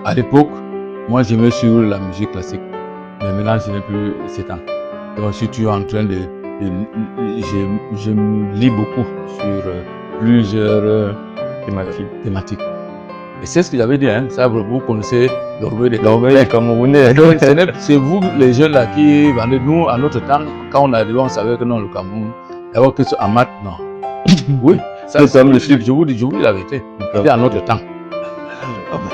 à l'époque, moi j'aimais suivre la musique classique, mais maintenant je n'ai plus ce temps. Donc si tu es en train je lis beaucoup sur plusieurs thématiques. Et c'est ce que j'avais dit, hein, ça vous connaissez l'orgueil des Camerounais. Donc c'est vous les jeunes là qui vendez. Nous, à notre temps, quand on arrivait, on savait que non, le Cameroun, d'abord que en maths, non. Oui, ça c'est le chiffre, je vous dis la vérité. C'était à notre temps. Oh, mais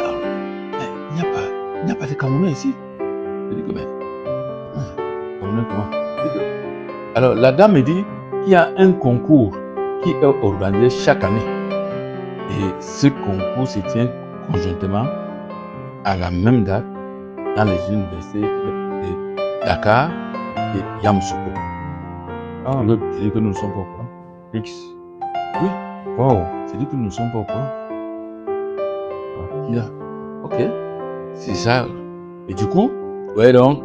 il n'y a pas de Camerounais ici. Je dis que mais, Camerounais comment? Alors la dame me dit qu'il y a un concours qui est organisé chaque année. Et ce concours se tient conjointement à la même date dans les universités de Dakar et Yamoussoukro. Ah, C'est dit que nous ne sommes pas au courant. X. Oui. Wow. C'est dit que nous ne sommes pas au courant. Yeah. Ok. C'est ça. Et du coup, ouais, donc,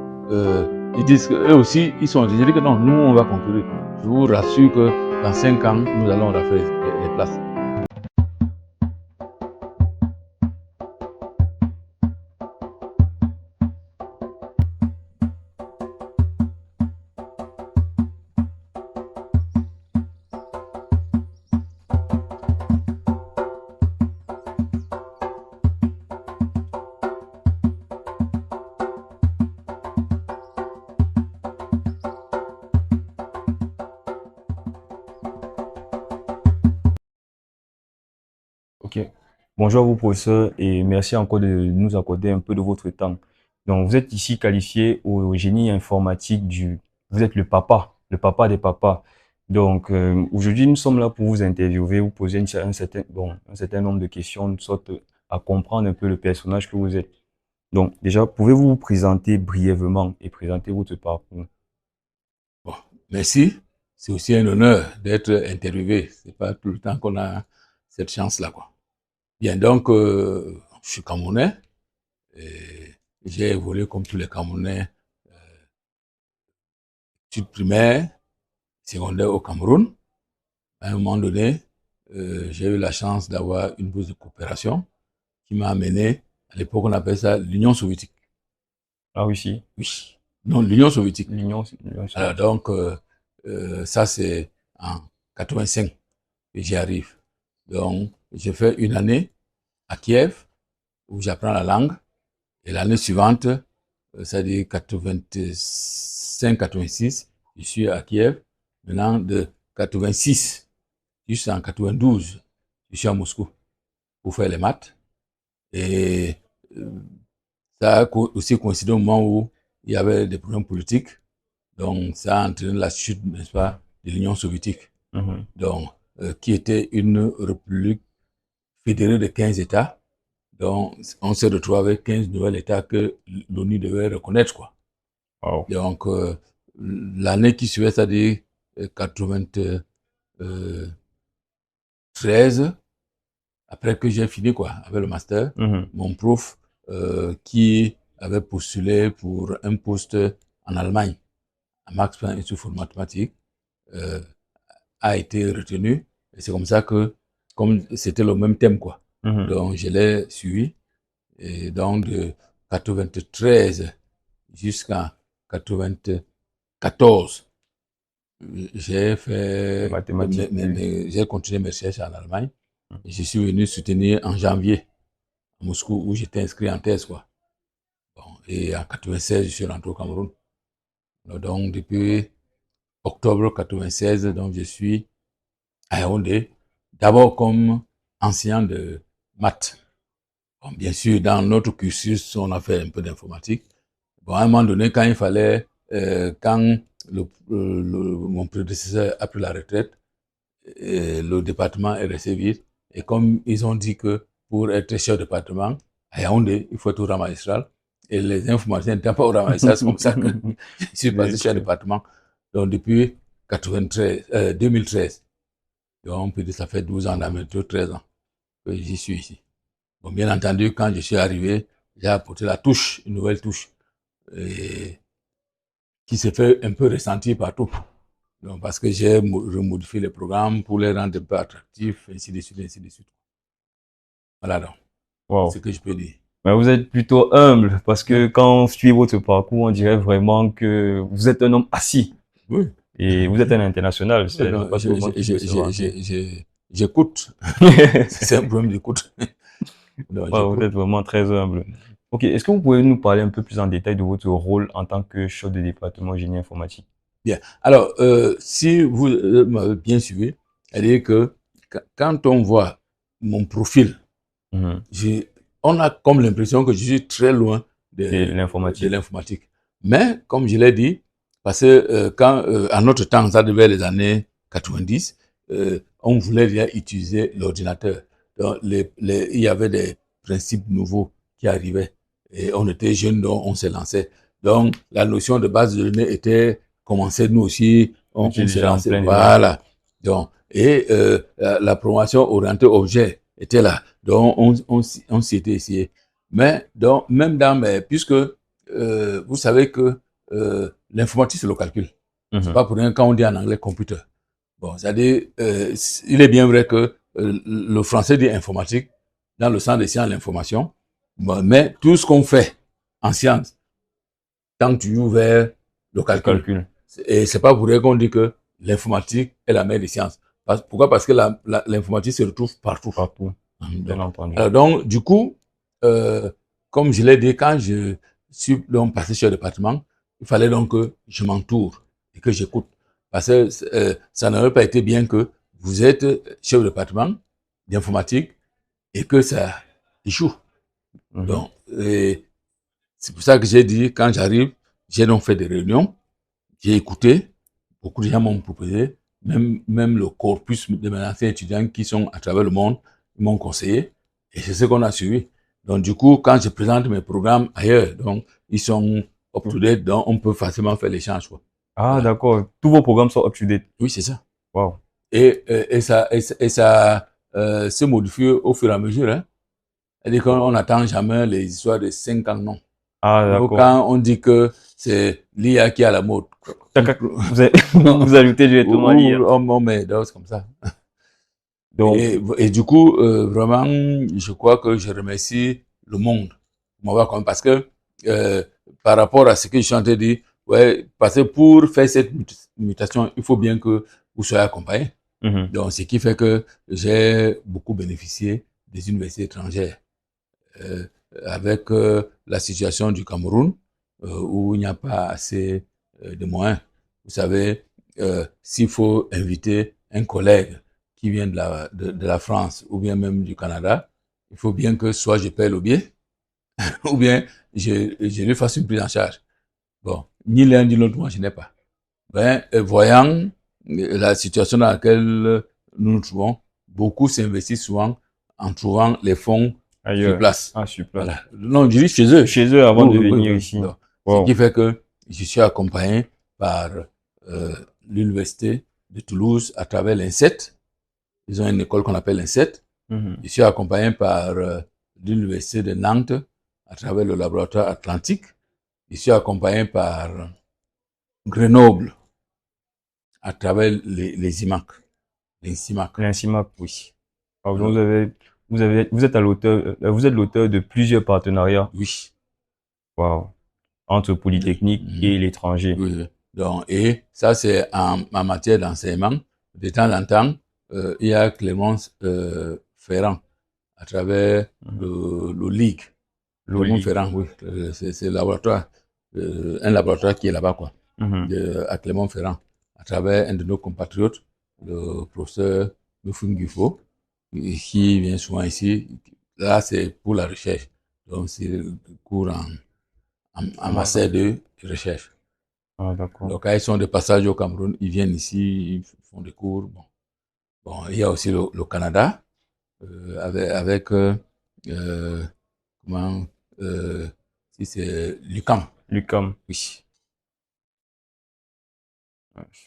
ils disent qu'eux aussi, ils sont dit que non, nous, on va concourir. Je vous rassure que dans 5 ans, nous allons refaire les places. Ok. Bonjour à vous, professeur, et merci encore de nous accorder un peu de votre temps. Donc, vous êtes ici qualifié au génie informatique vous êtes le papa des papas. Donc, aujourd'hui, nous sommes là pour vous interviewer, vous poser un certain nombre de questions, de sorte à comprendre un peu le personnage que vous êtes. Donc, déjà, pouvez-vous vous présenter brièvement et présenter votre parcours? Bon, merci. C'est aussi un honneur d'être interviewé. C'est pas tout le temps qu'on a cette chance-là, quoi. Bien, donc, je suis Camerounais. J'ai évolué comme tous les Camerounais, études primaires, secondaires au Cameroun. À un moment donné, j'ai eu la chance d'avoir une bourse de coopération qui m'a amené, à l'époque on appelait ça l'Union soviétique. Ah oui, si. Oui. Non, l'Union soviétique. L'Union soviétique. Alors donc, ça c'est en 85 que j'y arrive. Donc, j'ai fait une année à Kiev où j'apprends la langue. Et l'année suivante, c'est-à-dire 85-86, je suis à Kiev. Maintenant, de 86 jusqu'en 92, je suis à Moscou pour faire les maths. Et ça a aussi coïncidé au moment où il y avait des problèmes politiques. Donc, ça a entraîné la chute, n'est-ce pas, de l'Union soviétique. Donc, qui était une république fédérée de 15 États. Donc, on s'est retrouvé avec 15 nouveaux États que l'ONU devait reconnaître, quoi. Wow. Donc, l'année qui suivait, c'est-à-dire 93, après que j'ai fini, quoi, avec le master, mon prof, qui avait postulé pour un poste en Allemagne, à Max Planck Institut for Mathématiques, a été retenu. Et c'est comme ça que, comme c'était le même thème, quoi. Donc, je l'ai suivi. Et donc, de 93 jusqu'à 94, j'ai continué mes recherches en Allemagne. Et je suis venu soutenir en janvier à Moscou où j'étais inscrit en thèse, quoi. Bon, et en 96, je suis rentré au Cameroun. Donc, depuis octobre 96, donc je suis à Yaoundé, d'abord comme enseignant de maths. Bon, bien sûr, dans notre cursus, on a fait un peu d'informatique. Bon, à un moment donné, quand il fallait, quand mon prédécesseur a pris la retraite, le département est resté vide. Et comme ils ont dit que pour être chef de département, à Yaoundé, il faut être au rang magistral. Et les informaticiens n'étaient pas au rang magistral, c'est comme ça que je suis passé chef de département. Donc, depuis 2013, donc on peut dire que ça fait 12 ans, bientôt 13 ans que j'y suis ici. Bon, bien entendu, quand je suis arrivé, j'ai apporté la touche, une nouvelle touche, qui s'est fait un peu ressentir partout. Donc, parce que j'ai remodifié les programmes pour les rendre un peu attractifs, ainsi de suite, ainsi de suite. Voilà donc. Wow. C'est ce que je peux dire. Mais vous êtes plutôt humble parce que quand on suit votre parcours, on dirait vraiment que vous êtes un homme assis Oui. et vous êtes un international. C'est Non, pas tout le monde qui peut se vanter. j'écoute. C'est un problème d'écoute. Non, Ouais, vous j'écoute. êtes vraiment très humble. Ok, est-ce que vous pouvez nous parler un peu plus en détail de votre rôle en tant que chef de département génie informatique? Bien. Alors, si vous m'avez bien suivi, c'est-à-dire que quand on voit mon profil, Mhm. on a comme l'impression que je suis très loin De de l'informatique. l'informatique. Mais, comme je l'ai dit, parce que quand, à notre temps, ça devait les années 90, on voulait déjà utiliser l'ordinateur. Donc, il y avait des principes nouveaux qui arrivaient. Et on était jeunes, donc on s'est lancé. Donc, la notion de base de données était commencée, nous aussi, Vous étiez on s'est déjà en lancé. plein dedans. Voilà. Donc, et la promotion orientée objet était là. Donc, on s'y était essayé. Mais, donc, même dans mes, puisque vous savez que l'informatique, c'est le calcul. C'est Mhm. pas pour rien quand on dit en anglais computer. Bon, c'est-à-dire, il est bien vrai que le français dit informatique, dans le sens des sciences de l'information, bon, mais tout ce qu'on fait en sciences, tant que tu joues vers le Le calcul, calcul. et c'est pas pour rien qu'on dit que l'informatique est la mère des sciences. Pourquoi? Parce que l'informatique se retrouve partout. Partout, bien Donc, entendu. donc, du coup, comme je l'ai dit, quand je suis donc passé sur le département, il fallait donc que je m'entoure et que j'écoute. Parce que ça n'aurait pas été bien que vous êtes chef de département d'informatique et que ça échoue. Mhm. Donc, c'est pour ça que j'ai dit, quand j'arrive, j'ai donc fait des réunions, j'ai écouté, beaucoup de gens m'ont proposé, même le corpus de mes anciens étudiants qui sont à travers le monde, ils m'ont conseillé, et c'est ce qu'on a suivi. Donc, du coup, quand je présente mes programmes ailleurs, donc, ils sont up to date, donc, on peut facilement faire l'échange, quoi. Ah, Voilà. d'accord. Tous vos programmes sont up-to-date. Oui, c'est ça. Wow. Et ça se modifie au fur et à mesure, hein. C'est-à-dire qu'on n'attend jamais les histoires de 5 ans, non. Ah, Donc, d'accord. quand on dit que c'est l'IA qui est à la mode, Vous ajoutez directement l'IA. on met des choses comme ça. Donc, Et du coup, vraiment, je crois que je remercie le monde. Parce que par rapport à ce que je suis en train de dire, ouais, parce que pour faire cette mutation, il faut bien que vous soyez accompagné. mhm. Donc, ce qui fait que j'ai beaucoup bénéficié des universités étrangères. Euh, avec la situation du Cameroun, où il n'y a pas assez de moyens. Vous savez, s'il faut inviter un collègue qui vient de la France ou bien même du Canada, il faut bien que soit je paie le billet ou bien je lui fasse une prise en charge. Bon, ni l'un ni l'autre, moi, je n'ai pas. Ben, voyant la situation dans laquelle nous nous trouvons, beaucoup s'investissent souvent en trouvant les fonds sur Ailleurs. place. Ah, sur place. Voilà. Non, je dis chez eux. Chez eux avant Oui, de oui, oui, venir oui. ici. Donc, ce qui Wow. fait que je suis accompagné par l'université de Toulouse à travers l'INSET. Ils ont une école qu'on appelle l'INSET. Mhm. Je suis accompagné par l'université de Nantes à travers le laboratoire Atlantique. Je suis accompagné par Grenoble à travers les IMAC. Les CIMAC. L'INSIMAC. Oui. Ah, donc Alors, vous êtes à l'auteur, vous êtes l'auteur de plusieurs partenariats. oui. Wow. Entre Polytechnique et Mhm. l'étranger. Oui, oui. Donc, et ça, c'est en matière d'enseignement. De temps en temps, il y a Clémence Ferrand à travers Mhm. le LIG. Clément L'OLI. Ferrand, oui. C'est le laboratoire, un laboratoire qui est là-bas, quoi, Mhm. à Clermont-Ferrand, à travers un de nos compatriotes, le professeur Mufungifo, qui vient souvent ici. Là, c'est pour la recherche. Donc, c'est le cours en master de recherche. Ah, d'accord. Donc, quand ils sont de passage au Cameroun, ils viennent ici, ils font des cours. Bon, bon il y a aussi le Canada, avec euh, comment, si c'est l'UQAM. L'UQAM. Oui.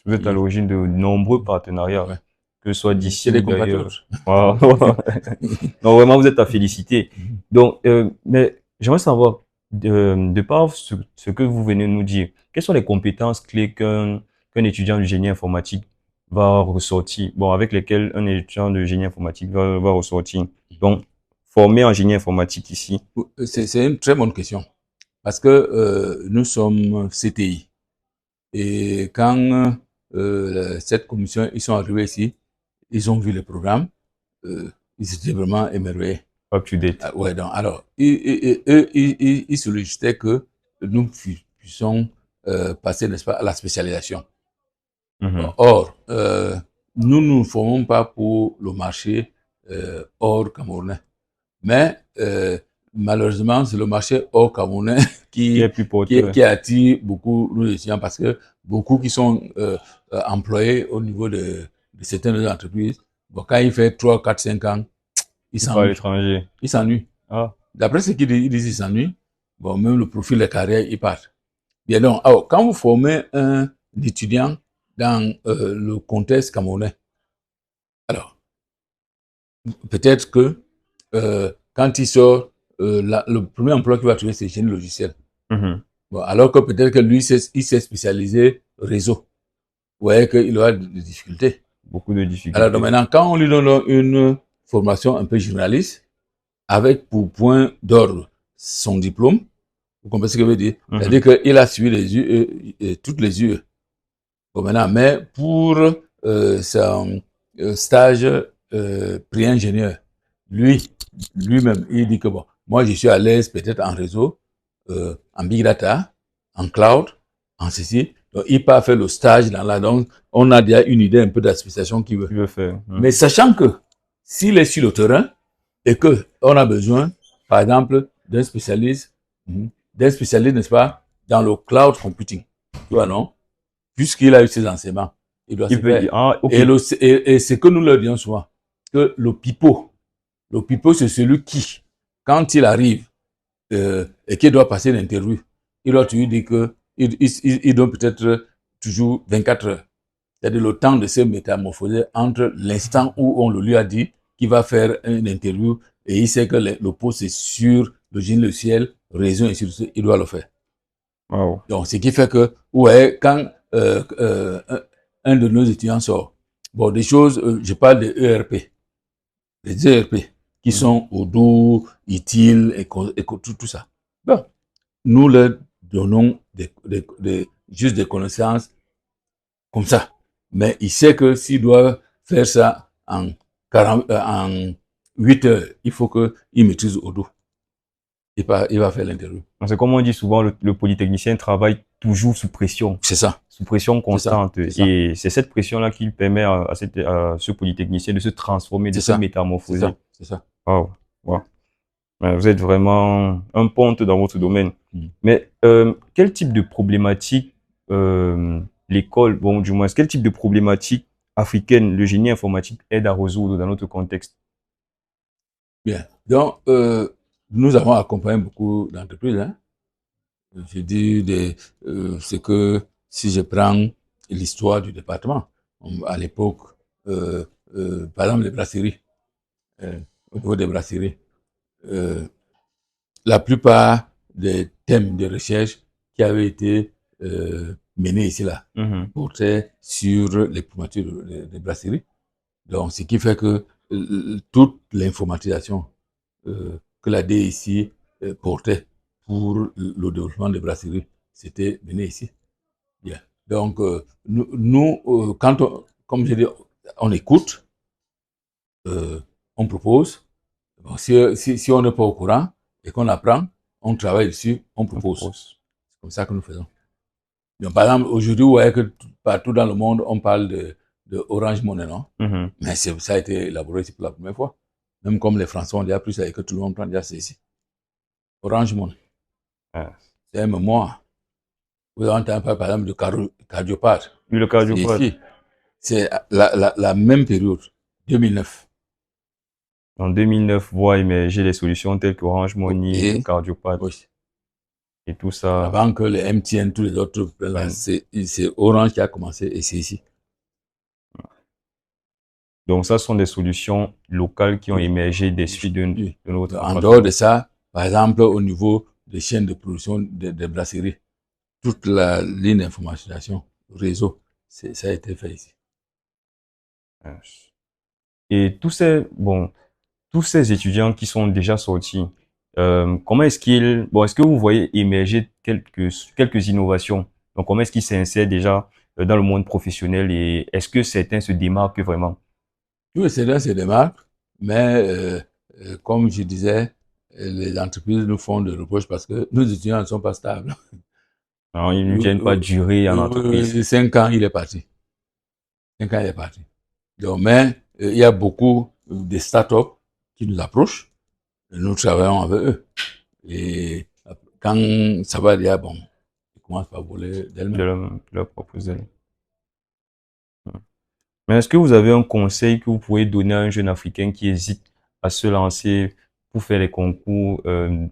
Vous êtes à l'origine de nombreux partenariats, Ouais. que ce soit d'ici C'est des ou d'ailleurs. compatriotes. Wow. Non, vraiment, vous êtes à féliciter. Donc, mais j'aimerais savoir, de par ce que vous venez de nous dire, quelles sont les compétences clés qu'un étudiant de génie informatique va ressortir, bon, avec lesquelles un étudiant de génie informatique va ressortir. Donc, formés en génie informatique ici? C'est une très bonne question. Parce que nous sommes CTI. Et quand cette commission, ils sont arrivés ici, ils ont vu le programme, ils étaient vraiment émerveillés. Up to date. Ouais, donc, alors, ils sollicitaient que nous puissions passer, n'est-ce pas, à la spécialisation. Mhm. Or, nous ne nous formons pas pour le marché hors camerounais. Mais malheureusement, c'est le marché hors camerounais Qui est plus porteur. qui attire beaucoup nos étudiants parce que beaucoup qui sont employés au niveau de certaines entreprises, bon, quand il fait 3, 4, 5 ans, ils Pas à s'ennuient. l'étranger. Ils s'ennuient. Ah. D'après ce qu'ils disent, ils s'ennuient. Bon, même le profil de carrière, ils partent. Bien donc, alors, quand vous formez un étudiant dans le contexte camerounais, alors, peut-être que quand il sort, le premier emploi qu'il va trouver, c'est génie logiciel. Mhm. Bon, alors que peut-être que lui, il s'est spécialisé réseau. Vous voyez qu'il aura des difficultés. Beaucoup de Alors difficultés. donc, maintenant, quand on lui donne une formation un peu généraliste, avec pour point d'ordre son diplôme, vous comprenez ce que je veux dire? Mhm. C'est-à-dire qu'il a suivi les UE, toutes les UE. Bon, maintenant, mais pour son stage pré-ingénieur, lui-même, il dit que bon, moi, je suis à l'aise peut-être en réseau, en big data, en cloud, en ceci. Donc, il peut faire le stage dans la, donc, on a déjà une idée un peu de la spécialisation qu'il veut. Tu veux faire. Mais sachant que s'il est sur le terrain et que on a besoin, par exemple, d'un spécialiste, n'est-ce pas, dans le cloud computing, tu vois, non? Puisqu'il a eu ses enseignements, il doit se Il peut. faire. Ah, ok. Et c'est que nous leur disons souvent, que le pipeau, c'est celui qui, quand il arrive et qu'il doit passer l'interview, il doit toujours dire que il donne peut-être toujours 24 heures. C'est-à-dire le temps de se métamorphoser entre l'instant où on le lui a dit qu'il va faire une interview et il sait que le poste est sur le génie logiciel, réseau et sur il doit le faire. Wow. Donc, ce qui fait que, ouais, quand un de nos étudiants sort, bon, des choses, je parle des ERP, les ERP, qui sont Odoo, ITIL et tout ça. Bon, nous leur donnons juste des connaissances comme ça. Mais il sait que s'il doit faire ça en 8 heures, il faut qu'il maîtrise Odoo. Il va faire l'interview. C'est comme on dit souvent, le polytechnicien travaille toujours sous pression. C'est ça. Sous pression constante. C'est ça. Et c'est cette pression-là qui permet à ce polytechnicien de se transformer, de se métamorphoser. C'est ça. Wow. Wow. Vous êtes vraiment un ponte dans votre domaine. Mais quel type de problématique l'école, bon du moins, quel type de problématique africaine le génie informatique aide à résoudre dans notre contexte? Bien. Donc, nous avons accompagné beaucoup d'entreprises. Hein. Je dis, c'est que si je prends l'histoire du département, à l'époque, par exemple, les brasseries, au niveau des brasseries, la plupart des thèmes de recherche qui avaient été menés ici là portaient sur les primatures des brasseries. Donc, ce qui fait que toute l'informatisation que la DIC portait pour le développement des brasseries, c'était mené ici. Bien. Donc, nous quand comme je dis, on écoute, on propose. Bon, si on n'est pas au courant et qu'on apprend, on travaille dessus, on propose. C'est comme ça que nous faisons. Donc, par exemple, aujourd'hui, vous voyez que partout dans le monde, on parle de Orange Money, non? Mais ça a été élaboré ici pour la première fois. Même comme les Français ont déjà pris ça et que tout le monde prend déjà c'est ici. Orange Money. C'est un mémoire. Vous avez entendu parler, par exemple, de Cardiopart. Oui, le Cardiopart. C'est la même période, 2009. En 2009, voit émerger les solutions telles que Orange Money, Cardiopart. Oui. Et tout ça. Avant que les MTN, tous les autres, c'est Orange qui a commencé et c'est ici. Donc, ça sont des solutions locales qui ont émergé des suites de notre. En dehors de ça, par exemple, au niveau des chaînes de production des brasseries, toute la ligne d'informatisation, réseau, ça a été fait ici. Et tous tous ces étudiants qui sont déjà sortis, comment est-ce qu'ils, bon, est-ce que vous voyez émerger quelques innovations? Donc, comment est-ce qu'ils s'insèrent déjà dans le monde professionnel et est-ce que certains se démarquent vraiment? Oui, c'est là, c'est des marques, mais comme je disais, les entreprises nous font des reproches parce que nos étudiants ne sont pas stables. Alors, ils ne viennent pas durer en entreprise. 5 ans, il est parti. 5 ans, il est parti. Donc, mais il y a beaucoup de startups qui nous approchent et nous travaillons avec eux. Et quand ça va dire, bon, ils commencent par voler De d'elles-mêmes. leur proposer. Mais est-ce que vous avez un conseil que vous pouvez donner à un jeune Africain qui hésite à se lancer pour faire les concours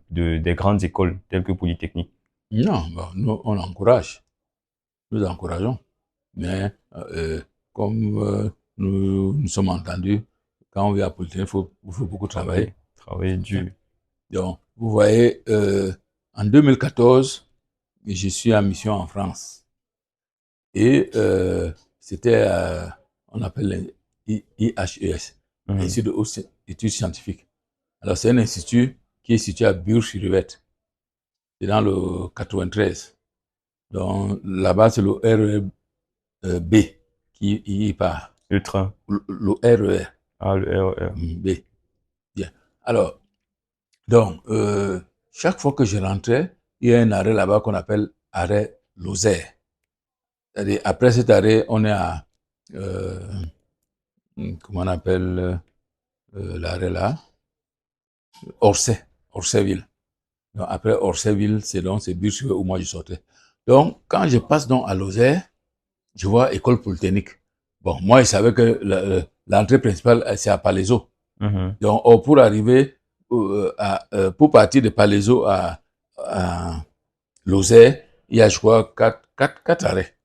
des grandes écoles telles que Polytechnique? Non, bon, nous, on encourage. Nous encourageons. Mais comme nous sommes entendus, quand on vient à Polytechnique, il faut beaucoup travailler. Travailler dur. Donc, vous voyez, en 2014, je suis en mission en France. Et c'était, on appelle l'IHES, l'Institut de hautes études scientifiques. Alors, c'est un institut qui est situé à Bure-sur-Yvette. C'est dans le 93. Donc, là-bas, c'est le RER B qui y part. Le train. Le RER. Ah, le RER. B. Bien. Alors, donc, chaque fois que je rentrais, il y a un arrêt là-bas qu'on appelle arrêt Lozère. C'est-à-dire, après cet arrêt, on est à, comment on appelle l'arrêt là? Orsay, Orsayville. Donc, après Orsayville, c'est Bure où moi je sortais. Donc, quand je passe donc à Lozère, je vois école polytechnique. Bon, moi, je savais que l'entrée principale, c'est à Palaiseau. Donc, pour arriver, pour partir de Palaiseau à Lozère, il y a, je crois, 4 arrêts.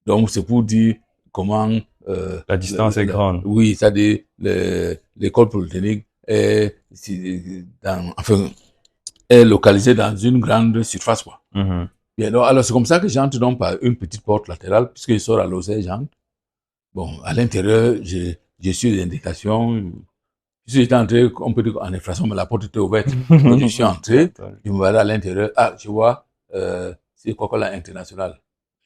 Donc, c'est pour dire comment... la distance est grande. Oui, c'est-à-dire l'école polytechnique est, enfin, est localisée dans une grande surface, quoi. Bien, donc, alors, c'est comme ça que j'entre donc par une petite porte latérale, puisque je sors à Lozère, j'entre. Bon, à l'intérieur, j'ai su des indications. Si j'étais entré, on peut dire en infraction, mais la porte était ouverte. Donc, je suis entré, je me vois à l'intérieur. Ah, je vois, c'est Coca-Cola International.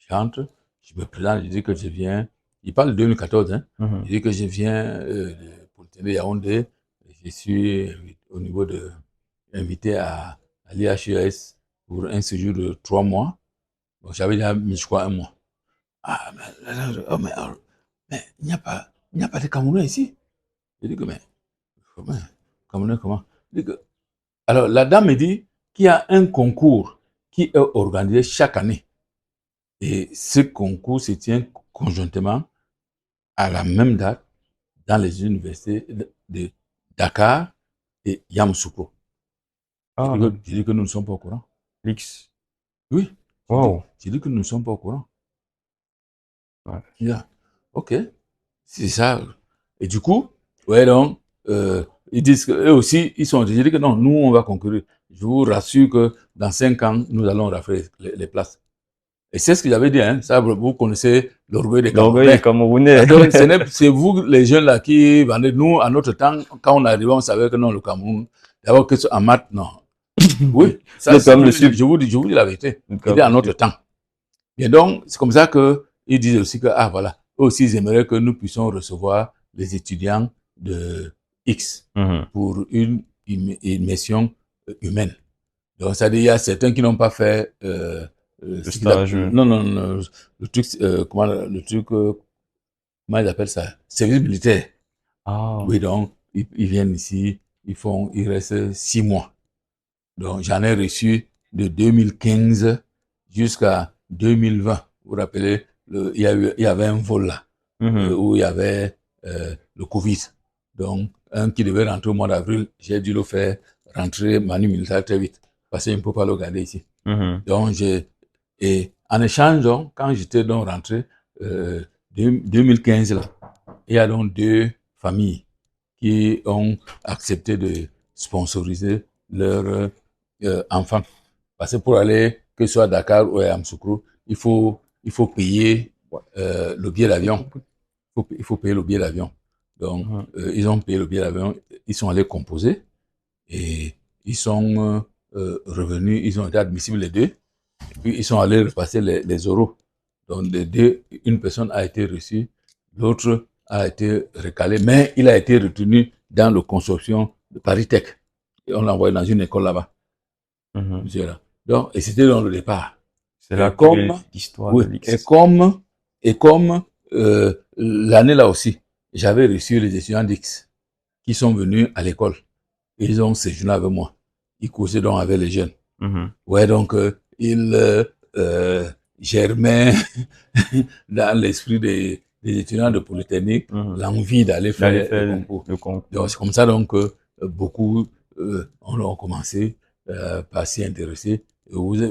J'entre, je me présente, je dis que je viens. Il parle de 2014, hein. Je dis que je viens de Polytechnique Yaoundé. Je suis au niveau de invité à l'IHES pour un séjour de 3 mois. Donc, j'avais déjà mis, je crois, 1 mois. Ah, mais il n'y a pas de Camerounais ici. Je dis que, mais, Camerounais comment? Je dis que, alors, la dame me dit qu'il y a un concours qui est organisé chaque année. Et ce concours se tient conjointement à la même date dans les universités de Dakar et Yamoussoukro. Ah, je dis que nous ne sommes pas au courant. X. Oui. Wow. Je dis que nous ne sommes pas au courant. Ouais. Yeah. Ok. C'est ça. Et du coup, ouais, donc, ils disent qu'eux aussi, ils sont. Je dis que non, nous, on va concourir. Je vous rassure que dans 5 ans, nous allons rafler les places. Et c'est ce que j'avais dit, hein. Ça, vous connaissez l'orgueil des Camerounais. Donc, c'est vous, les jeunes là, qui vendez. Nous, à notre temps, quand on arrivait, on savait que non, le Cameroun, d'abord que en maths, non. Oui, ça, je vous dis la vérité. C'était à notre temps. Et donc, c'est comme ça qu'ils disent aussi que, ah, voilà, eux aussi, ils aimeraient que nous puissions recevoir les étudiants de X pour une immersion humaine. Donc, c'est-à-dire, il y a certains qui n'ont pas fait le stage. Non, le truc, comment ils appellent ça? Service militaire. Ah. Oui, donc, ils viennent ici, ils restent 6 mois. Donc, j'en ai reçu de 2015 jusqu'à 2020. Vous vous rappelez, il y avait un vol là, où il y avait le Covid. Donc, un qui devait rentrer au mois d'avril, j'ai dû le faire rentrer manu militaire très vite, parce qu'il ne peut pas le garder ici. Donc, et en échange, donc, quand j'étais donc rentré, 2015 là, il y a donc 2 familles qui ont accepté de sponsoriser leurs enfants. Parce que pour aller, que ce soit à Dakar ou à Yamoussoukro, il faut payer le billet d'avion. Il faut payer le billet d'avion. Donc, ils ont payé le billet d'avion, ils sont allés composer et ils sont revenus, ils ont été admissibles les deux. Et puis, ils sont allés repasser les oraux. Donc, les deux, une personne a été reçue, l'autre a été recalé, mais il a été retenu dans le consortium de Paris Tech. Et on l'a envoyé dans une école là-bas. Monsieur là. Donc, et c'était dans le départ. C'est là comme que l'histoire oui, de l'X. et comme l'année là aussi, j'avais reçu les étudiants d'X qui sont venus à l'école. Ils ont séjourné avec moi. Ils causaient donc avec les jeunes. Ouais, donc ils germaient dans l'esprit des étudiants de Polytechnique l'envie d'aller faire le concours. Donc, c'est comme ça donc que beaucoup ont commencé par s'y intéresser. Et vous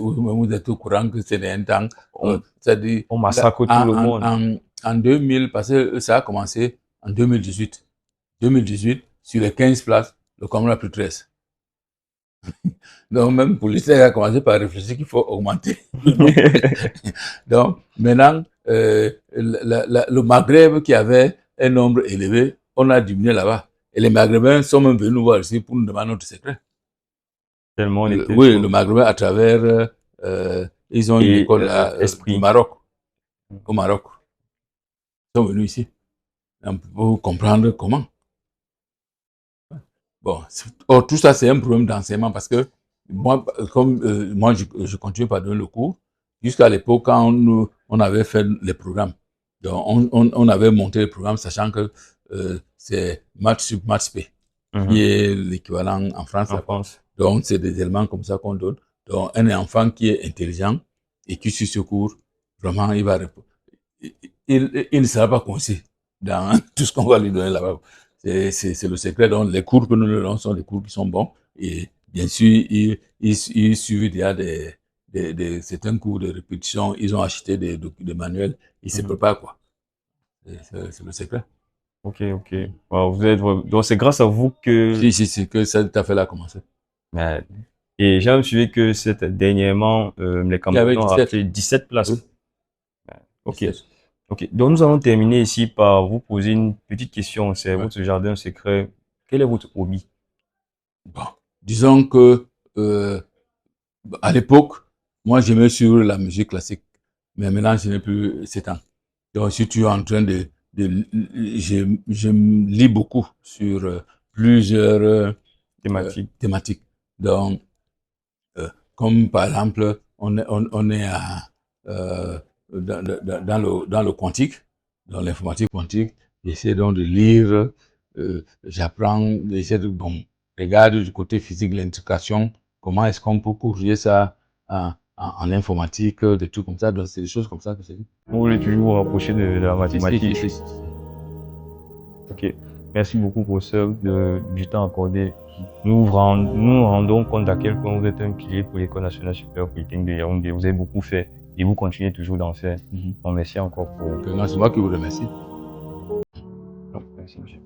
êtes au courant que c'est un temps, c'est-à-dire on massacre tout le monde. En 2000, parce que ça a commencé en 2018. 2018, sur les 15 places, le Cameroun a pris 13. Donc, même pour l'État, a commencé par réfléchir qu'il faut augmenter. Donc, maintenant, le Maghreb qui avait un nombre élevé, on a diminué là-bas. Et les Maghrébins sont même venus nous voir ici pour nous demander notre secret. Tellement on était oui, le Maghrébin à travers, ils ont une école du Maroc, au Maroc. Ils sont venus ici pour comprendre comment. Bon, tout ça, c'est un problème d'enseignement parce que moi, comme moi, je continue par donner le cours, jusqu'à l'époque, quand on avait fait les programmes, donc on avait monté le programme sachant que c'est maths sup, maths p, qui est l'équivalent en France. Donc, c'est des éléments comme ça qu'on donne. Donc, un enfant qui est intelligent et qui suit ce cours, vraiment, il va répondre. Il ne sera pas coincé dans tout ce qu'on va lui donner là-bas. C'est le secret. Donc, les cours que nous leur donnons sont des cours qui sont bons. Et bien sûr, ils suivent déjà certains cours de répétition. Ils ont acheté des manuels. Ils se préparent, quoi. C'est le secret. Ok. Wow, donc, c'est grâce à vous que... Si, c'est que cette affaire-là a commencé. Et j'ai même suivi que dernièrement, les Camerounais ont fait 17 places. Oui. Ok. 17. Ok, donc nous allons terminer ici par vous poser une petite question. C'est votre jardin secret. Quel est votre hobby? Bon, disons que à l'époque, moi j'aimais suivre la musique classique, mais maintenant je n'ai plus ces temps. Donc si tu es en train je lis beaucoup sur plusieurs thématiques. Donc, comme par exemple, on est dans le quantique, dans l'informatique quantique. J'essaie donc de lire, j'apprends, j'essaie de regarder du côté physique l'intégration, comment est-ce qu'on peut corriger ça en informatique, des trucs comme ça. Donc, c'est des choses comme ça que c'est. Vous voulez toujours vous rapprocher de la mathématique. Si. Ok. Merci beaucoup, professeur, du temps accordé. Nous rendons compte à quel point vous êtes un pilier pour l'École nationale supérieure polytechnique de Yaoundé. Vous avez beaucoup fait et vous continuez toujours d'en faire. Donc, merci encore pour... C'est moi qui vous remercie. Merci, monsieur.